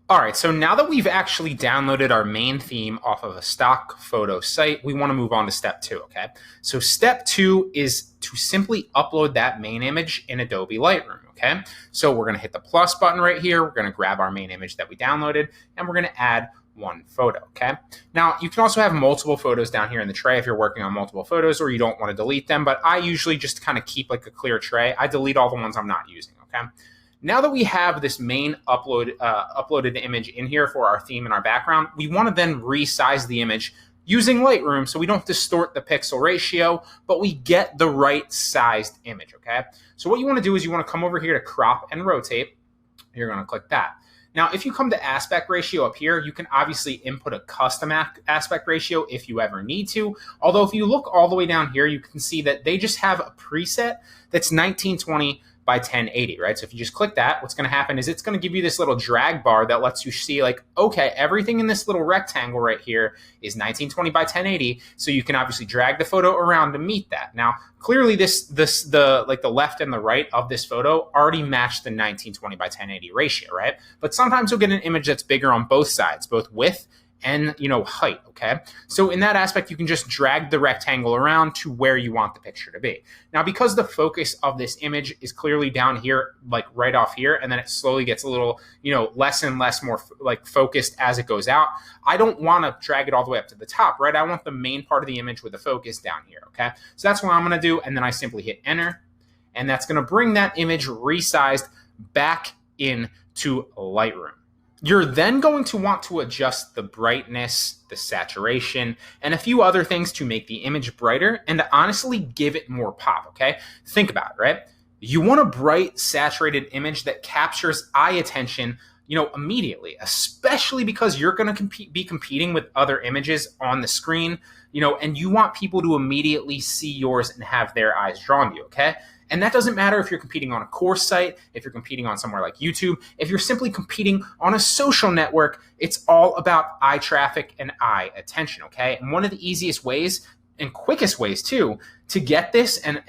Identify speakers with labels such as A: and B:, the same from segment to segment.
A: All right, so now that we've actually downloaded our main theme off of a stock photo site, we want to move on to step two, okay? So step two is to simply upload that main image in Adobe Lightroom, okay? So we're going to hit the plus button right here. We're going to grab our main image that we downloaded, and we're going to add one photo, okay? Now, you can also have multiple photos down here in the tray if you're working on multiple photos or you don't want to delete them, but I usually just kind of keep like a clear tray. I delete all the ones I'm not using, okay? Now that we have this main uploaded image in here for our theme and our background, we want to then resize the image using Lightroom so we don't distort the pixel ratio, but we get the right sized image, okay? So what you want to do is you want to come over here to crop and rotate. You're going to click that. Now, if you come to aspect ratio up here, you can obviously input a custom aspect ratio if you ever need to. Although if you look all the way down here, you can see that they just have a preset that's 1920 by 1080, right? So if you just click that, what's going to happen is it's going to give you this little drag bar that lets you see like, okay, everything in this little rectangle right here is 1920 by 1080. So you can obviously drag the photo around to meet that. Now, clearly the left and the right of this photo already match the 1920 by 1080 ratio, right? But sometimes you'll get an image that's bigger on both sides, both width and height, okay? So in that aspect, you can just drag the rectangle around to where you want the picture to be. Now, because the focus of this image is clearly down here, like right off here, and then it slowly gets a little, less and less more like focused as it goes out, I don't want to drag it all the way up to the top, right? I want the main part of the image with the focus down here, okay? So that's what I'm gonna do, and then I simply hit enter, and that's gonna bring that image resized back into Lightroom. You're then going to want to adjust the brightness, the saturation, and a few other things to make the image brighter and to honestly give it more pop, okay? Think about it, right? You want a bright, saturated image that captures eye attention, immediately, especially because you're going to be competing with other images on the screen, and you want people to immediately see yours and have their eyes drawn to you, okay? And that doesn't matter if you're competing on a course site, if you're competing on somewhere like YouTube, if you're simply competing on a social network, it's all about eye traffic and eye attention, okay? And one of the easiest ways and quickest ways too to get this and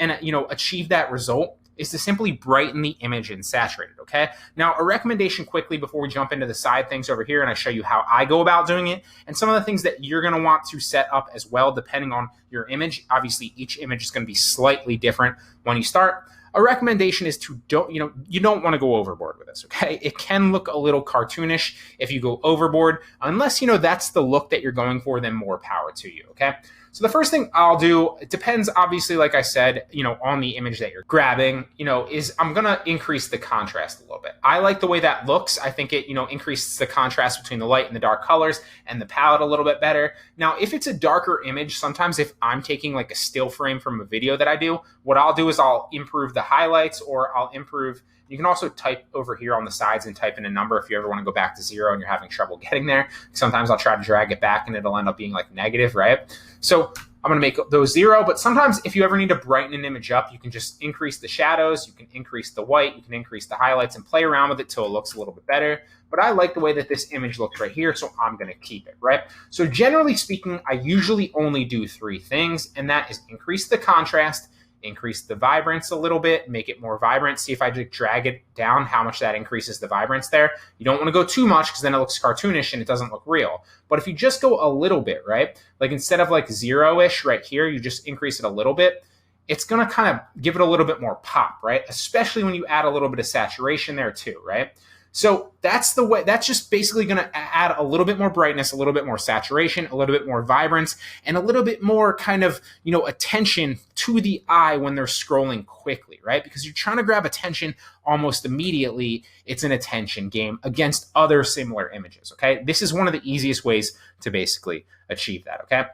A: achieve that result is to simply brighten the image and saturate it, okay? Now, a recommendation quickly before we jump into the side things over here and I show you how I go about doing it and some of the things that you're gonna want to set up as well depending on your image. Obviously, each image is gonna be slightly different when you start. A recommendation is to you don't want to go overboard with this, okay? It can look a little cartoonish if you go overboard. Unless, that's the look that you're going for, then more power to you, okay? So the first thing I'll do, it depends obviously, like I said, on the image that you're grabbing, is I'm gonna increase the contrast a little bit. I like the way that looks. I think it, increases the contrast between the light and the dark colors and the palette a little bit better. Now, if it's a darker image, sometimes if I'm taking like a still frame from a video that I do, what I'll do is I'll improve the highlights or I'll improve. You can also type over here on the sides and type in a number if you ever want to go back to 0 and you're having trouble getting there. Sometimes I'll try to drag it back and it'll end up being like negative, right? So I'm going to make those 0, but sometimes if you ever need to brighten an image up, you can just increase the shadows, you can increase the white, you can increase the highlights and play around with it till it looks a little bit better. But I like the way that this image looks right here, so I'm going to keep it, right? So generally speaking, I usually only do 3 things, and that is increase the contrast, increase the vibrance a little bit, make it more vibrant. See if I just drag it down, how much that increases the vibrance there. You don't want to go too much because then it looks cartoonish and it doesn't look real. But if you just go a little bit, right? Like instead of like 0-ish right here, you just increase it a little bit. It's going to kind of give it a little bit more pop, right? Especially when you add a little bit of saturation there too, right? So that's the way, that's just basically going to add a little bit more brightness, a little bit more saturation, a little bit more vibrance, and a little bit more kind of, attention to the eye when they're scrolling quickly, right? Because you're trying to grab attention almost immediately. It's an attention game against other similar images, okay? This is one of the easiest ways to basically achieve that, okay?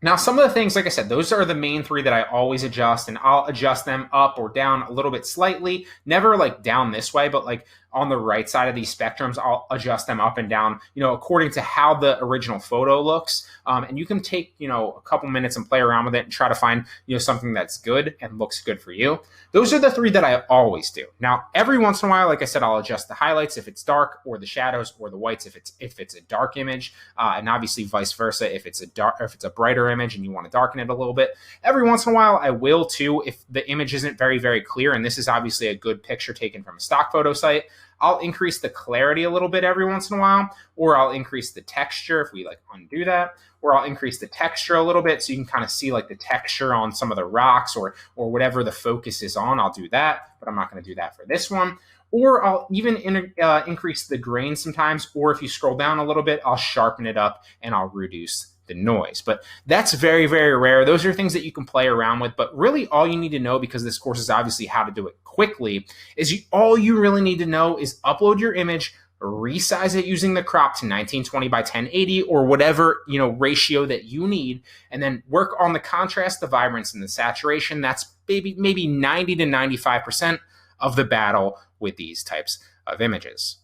A: Now, some of the things, like I said, those are the main 3 that I always adjust, and I'll adjust them up or down a little bit slightly, never like down this way, but like on the right side of these spectrums, I'll adjust them up and down, according to how the original photo looks. And you can take, a couple minutes and play around with it and try to find, something that's good and looks good for you. Those are the 3 that I always do. Now, every once in a while, like I said, I'll adjust the highlights if it's dark, or the shadows or the whites if it's a dark image, and obviously vice versa if it's a brighter image and you want to darken it a little bit. Every once in a while, I will too if the image isn't very, very clear, and this is obviously a good picture taken from a stock photo site. I'll increase the clarity a little bit every once in a while, or I'll increase the texture if we like undo that, or I'll increase the texture a little bit so you can kind of see like the texture on some of the rocks or whatever the focus is on. I'll do that, but I'm not going to do that for this one. Or I'll even increase the grain sometimes, or if you scroll down a little bit, I'll sharpen it up and I'll reduce the noise. But that's very, very rare. Those are things that you can play around with. But really all you need to know, because this course is obviously how to do it quickly, is all you really need to know is upload your image, resize it using the crop to 1920 by 1080 or whatever, ratio that you need, and then work on the contrast, the vibrance, and the saturation. That's maybe 90 to 95% of the battle with these types of images.